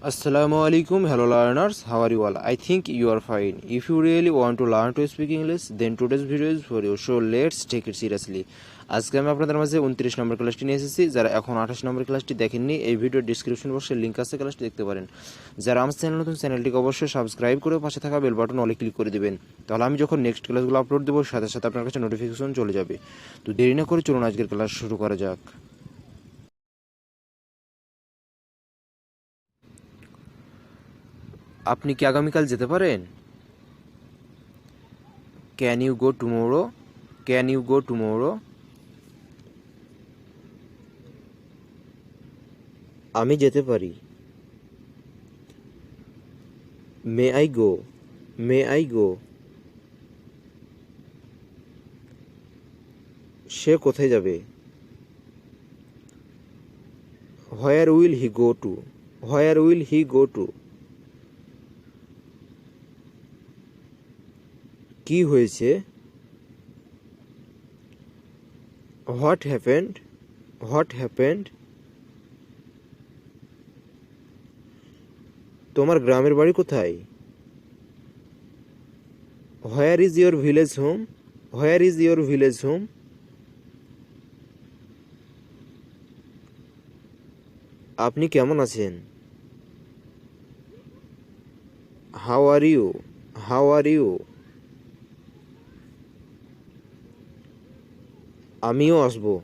Assalamu alaikum, hello learners, how are you all? I think you are fine. If you really want to learn to speak English, then today's video is for you. So let's take it seriously. আজকে আমি আপনাদের মাঝে 29 নম্বর ক্লাসটি নিয়ে এসেছি। যারা এখন 28 নম্বর ক্লাসটি দেখেননি, এই ভিডিও ডেসক্রিপশন বক্সে লিংক আছে, ক্লাসটি দেখতে পারেন। যারা আমার চ্যানেল নতুন, চ্যানেলটিকে অবশ্যই সাবস্ক্রাইব করে পাশে থাকা বেল বাটন অলে ক্লিক করে দিবেন। তাহলে আমি যখন নেক্সট ক্লাসগুলো আপলোড দেবো সাথে সাথে আপনার কাছে নোটিফিকেশন চলে যাবে। তো দেরি না করে চলুন আজকের ক্লাস শুরু করা যাক। আপনি কি আগামীকাল যেতে পারেন? Can you go tomorrow? Can you go tomorrow? আমি যেতে পারি। May I go? May I go? সে কোথায় যাবে? Where will he go to? Where will he go to? কি হয়েছে? What happened? What happened? তোমার গ্রামের বাড়ি কোথায়? Where is your village home? Where is your village home? আপনি কেমন আছেন? How are you? How are you? আমিও আসবো।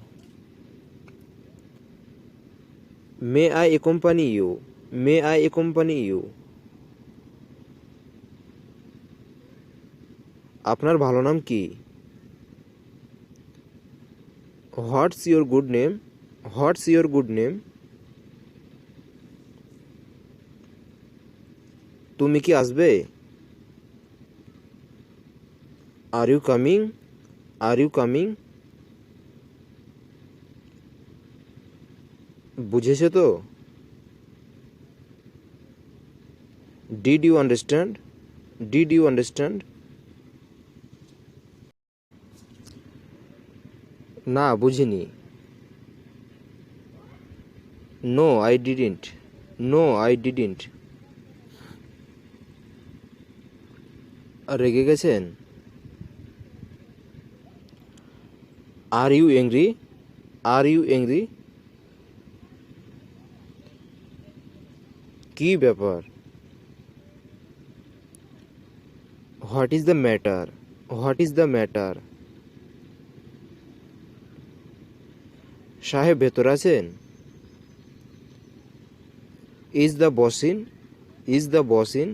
May I accompany you? May I accompany you? আপনার ভালো নাম কি? What's your good name? What's your good name? তুমি কি আসবে? Are you coming? Are you coming? বুঝেছো তো? Did you understand? Did you understand? না, বুঝিনি। No I didn't. No I didn't. রেগে গেছেন? Are you angry? Are you angry? কি ব্যাপার? What is the matter? What is the matter? সাহেব ভেতর আছেন? Is the boss in? Is the boss in?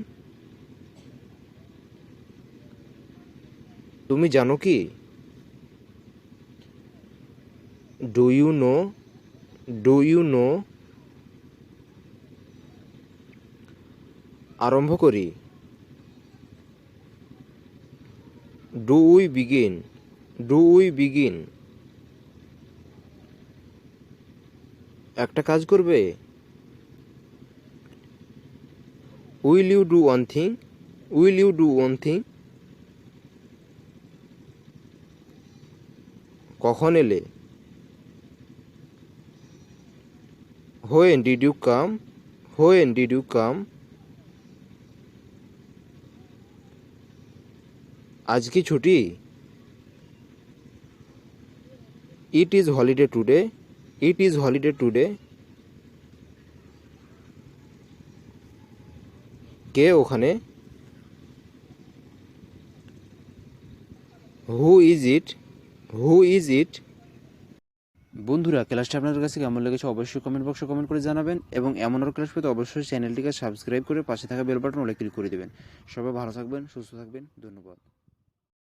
তুমি জানো কি? Do you know? Do you know? আরম্ভ করি। Do we begin? Do we begin? একটা কাজ করবে? Will you do one thing? Will you do one thing? কখন এলে? When did you come? When did you come? আজ কি ছুটি? It is holiday today? It is holiday today? কে ওখানে? Who is it? Who is it? বন্ধুরা, ক্লাসটা আপনাদের কাছে কেমন লেগেছে অবশ্যই কমেন্ট বক্সে কমেন্ট করে জানাবেন এবং এমন আরও ক্লাস পেতে অবশ্যই চ্যানেলটিকে সাবস্ক্রাইব করে পাশে থাকা বেল বাটন অলে ক্লিক করে দেবেন। সবাই ভালো থাকবেন, সুস্থ থাকবেন, ধন্যবাদ।